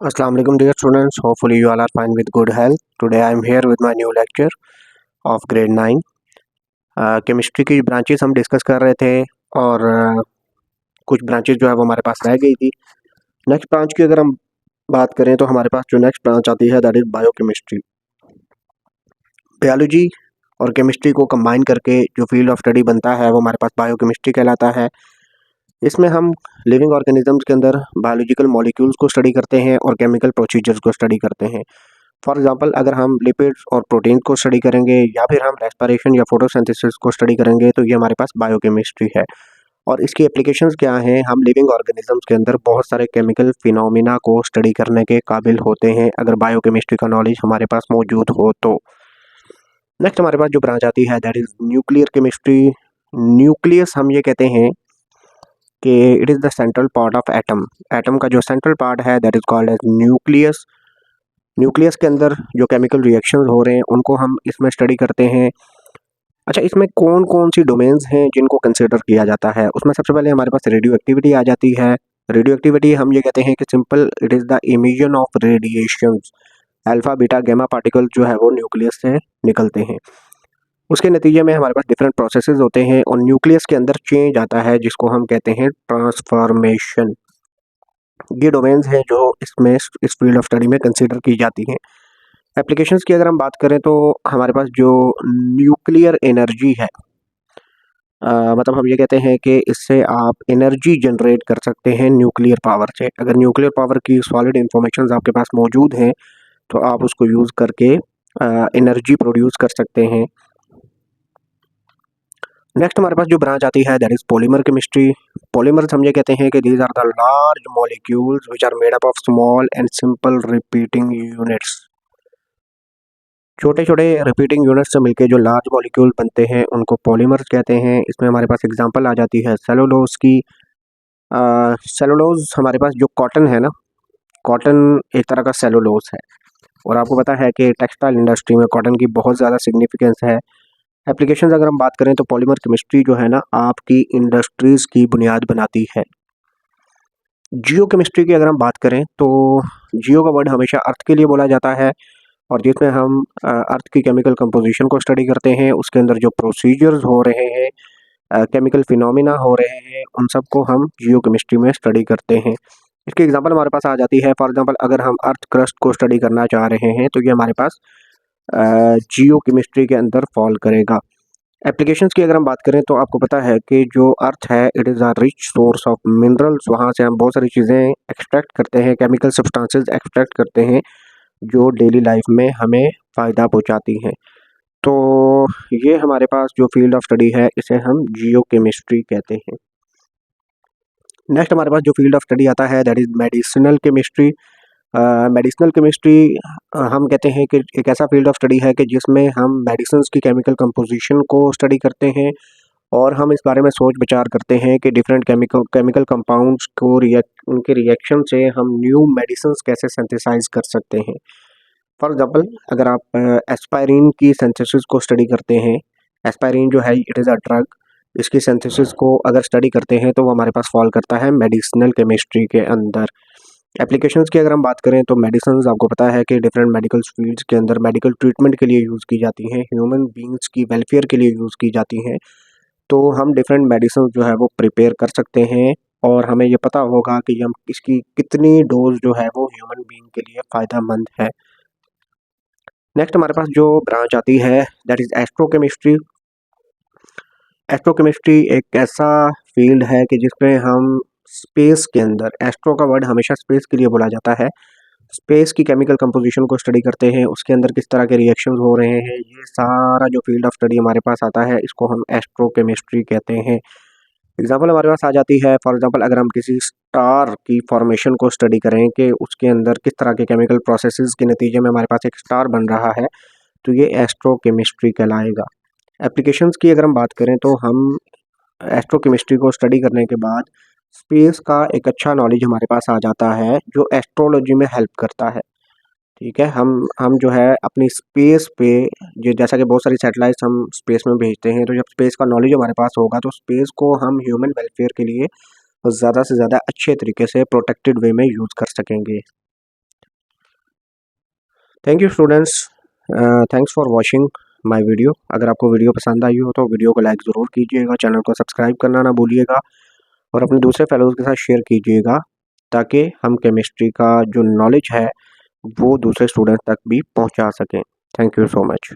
Assalamu alaikum dear students. Hopefully you all are fine with good health. Today I am here with my new lecture of grade 9. Chemistry की branches हम discuss कर रहे थे और कुछ branches जो है वो हमारे पास रह गई थी। नेक्स्ट ब्रांच की अगर हम बात करें तो हमारे पास जो नेक्स्ट ब्रांच आती है दैट इज़ बायोकेमिस्ट्री। बायोलॉजी और केमिस्ट्री को कंबाइन करके जो फील्ड ऑफ स्टडी बनता है वो हमारे पास बायोकेमिस्ट्री कहलाता है। इसमें हम लिविंग ऑर्गेनिजम्स के अंदर बायोलॉजिकल मॉलिक्यूल्स को स्टडी करते हैं और केमिकल प्रोसीजर्स को स्टडी करते हैं। फॉर एग्जांपल अगर हम लिपिड्स और प्रोटीन को स्टडी करेंगे या फिर हम रेस्पिरेशन या फोटोसिंथेसिस को स्टडी करेंगे तो ये हमारे पास बायोकेमिस्ट्री है। और इसकी एप्लीकेशंस क्या हैं, हम लिविंग ऑर्गेनिजम्स के अंदर बहुत सारे केमिकल फिनोमिना को स्टडी करने के काबिल होते हैं अगर बायोकेमिस्ट्री का नॉलेज हमारे पास मौजूद हो तो। नेक्स्ट हमारे पास जो ब्रांच आती है that is nuclear chemistry. Nucleus हम ये कहते हैं कि it is the central part of atom. Atom का जो सेंट्रल पार्ट है that is called as nucleus. Nucleus के अंदर जो केमिकल रिएक्शंस हो रहे हैं उनको हम इसमें स्टडी करते हैं। अच्छा, इसमें कौन कौन सी डोमेन्स हैं जिनको कंसिडर किया जाता है, उसमें सबसे पहले हमारे पास रेडियो एक्टिविटी आ जाती है। रेडियो एक्टिविटी हम ये कहते हैं कि simple it is the emission of radiations. Alpha beta gamma particle जो है वो न्यूक्लियस से निकलते हैं। उसके नतीजे में हमारे पास डिफरेंट प्रोसेसेस होते हैं और न्यूक्लियस के अंदर चेंज आता है जिसको हम कहते हैं ट्रांसफॉर्मेशन। ये डोमेन्स हैं जो इसमें इस फील्ड ऑफ स्टडी में कंसिडर की जाती हैं। एप्लीकेशंस की अगर हम बात करें तो हमारे पास जो न्यूक्लियर एनर्जी है, मतलब हम ये कहते हैं कि इससे आप एनर्जी जनरेट कर सकते हैं न्यूक्लियर पावर से। अगर न्यूक्लियर पावर की सॉलिड इंफॉर्मेशन आपके पास मौजूद हैं तो आप उसको यूज़ करके एनर्जी प्रोड्यूस कर सकते हैं। नेक्स्ट हमारे पास जो ब्रांच आती है that is polymer chemistry. Polymers हम ये कहते हैं कि these are the large molecules which are made up of small and simple repeating units. छोटे छोटे रिपीटिंग यूनिट्स से मिलके जो लार्ज मॉलिक्यूल बनते हैं उनको पॉलीमर्स कहते हैं। इसमें हमारे पास एग्जांपल आ जाती है सेलुलोज की। सेलुलोज हमारे पास जो कॉटन है ना, कॉटन एक तरह का सेलुलोज है और आपको पता है कि टेक्सटाइल इंडस्ट्री में कॉटन की बहुत ज़्यादा सिग्निफिकेंस है। एप्लीकेशंस अगर हम बात करें तो पॉलीमर केमिस्ट्री जो है ना आपकी इंडस्ट्रीज़ की बुनियाद बनाती है। जियो केमिस्ट्री की अगर हम बात करें तो जियो का वर्ड हमेशा अर्थ के लिए बोला जाता है और जिसमें हम अर्थ की केमिकल कंपोजिशन को स्टडी करते हैं, उसके अंदर जो प्रोसीजर्स हो रहे हैं, केमिकल फिनोमिना हो रहे हैं, उन सब को हम जियो केमिस्ट्री में स्टडी करते हैं। इसकी एग्जांपल हमारे पास आ जाती है। फॉर एग्जांपल अगर हम अर्थ क्रस्ट को स्टडी करना चाह रहे हैं तो ये हमारे पास जियो केमिस्ट्री के अंदर फॉल करेगा। एप्लीकेशंस की अगर हम बात करें तो आपको पता है कि जो अर्थ है it is a rich source of minerals. वहाँ से हम बहुत सारी चीज़ें एक्सट्रैक्ट करते हैं, केमिकल सब्सटेंसेस एक्सट्रैक्ट करते हैं जो डेली लाइफ में हमें फ़ायदा पहुंचाती हैं। तो ये हमारे पास जो फील्ड ऑफ स्टडी है इसे हम जियो केमिस्ट्री कहते हैं। नेक्स्ट हमारे पास जो फील्ड ऑफ स्टडी आता है that is medicinal chemistry. Medicinal chemistry हम कहते हैं कि एक ऐसा फील्ड ऑफ स्टडी है कि जिसमें हम मेडिसिन की केमिकल कंपोजिशन को स्टडी करते हैं और हम इस बारे में सोच विचार करते हैं कि डिफरेंट केमिकल कंपाउंड्स को उनके रिएक्शन से हम न्यू मेडिसिन कैसे सिंथेसाइज कर सकते हैं। फॉर एग्जांपल अगर आप एस्पायरिन की सिंथेसिस को स्टडी करते हैं, एस्पायरिन जो है इट इज़ अ ड्रग, इसकी सिंथेसिस को अगर स्टडी करते हैं तो वो हमारे पास फॉल करता है मेडिसिनल केमिस्ट्री के अंदर। एप्लीकेशंस की अगर हम बात करें तो मेडिसिन आपको पता है कि डिफरेंट मेडिकल फील्ड्स के अंदर मेडिकल ट्रीटमेंट के लिए यूज़ की जाती हैं, ह्यूमन बींग्स की वेलफेयर के लिए यूज़ की जाती हैं। तो हम डिफरेंट मेडिसिन जो है वो प्रिपेयर कर सकते हैं और हमें ये पता होगा कि हम इसकी कितनी डोज जो है वो ह्यूमन बींग के लिए फ़ायदेमंद है। नेक्स्ट हमारे पास जो ब्रांच आती है दैट इज़ एस्ट्रोकेमिस्ट्री। एस्ट्रोकेमिस्ट्री एक ऐसा फील्ड है कि जिसमें हम स्पेस के अंदर, एस्ट्रो का वर्ड हमेशा स्पेस के लिए बोला जाता है, स्पेस की केमिकल कंपोजिशन को स्टडी करते हैं, उसके अंदर किस तरह के रिएक्शंस हो रहे हैं, ये सारा जो फील्ड ऑफ स्टडी हमारे पास आता है इसको हम एस्ट्रोकेमिस्ट्री कहते हैं। एग्जाम्पल हमारे पास आ जाती है। फॉर एग्जांपल अगर हम किसी स्टार की फॉर्मेशन को स्टडी करें कि उसके अंदर किस तरह के केमिकल प्रोसेसेस के नतीजे में हमारे पास एक स्टार बन रहा है तो ये एस्ट्रोकेमिस्ट्री कहलाएगा। एप्लीकेशंस की अगर हम बात करें तो हम एस्ट्रोकेमिस्ट्री को स्टडी करने के बाद स्पेस का एक अच्छा नॉलेज हमारे पास आ जाता है जो एस्ट्रोलॉजी में हेल्प करता है। ठीक है, हम जो है अपनी स्पेस पे जैसा कि बहुत सारी सैटेलाइट्स हम स्पेस में भेजते हैं, तो जब स्पेस का नॉलेज हमारे पास होगा तो स्पेस को हम ह्यूमन वेलफेयर के लिए ज़्यादा से ज़्यादा अच्छे तरीके से प्रोटेक्टेड वे में यूज़ कर सकेंगे। Thank you students, thanks for watching my video. अगर आपको वीडियो पसंद आई हो तो वीडियो को लाइक ज़रूर कीजिएगा, चैनल को सब्सक्राइब करना ना भूलिएगा और अपने दूसरे फेलोज़ के साथ शेयर कीजिएगा, ताकि हम केमिस्ट्री का जो नॉलेज है वो दूसरे स्टूडेंट्स तक भी पहुंचा सकें। Thank you so much.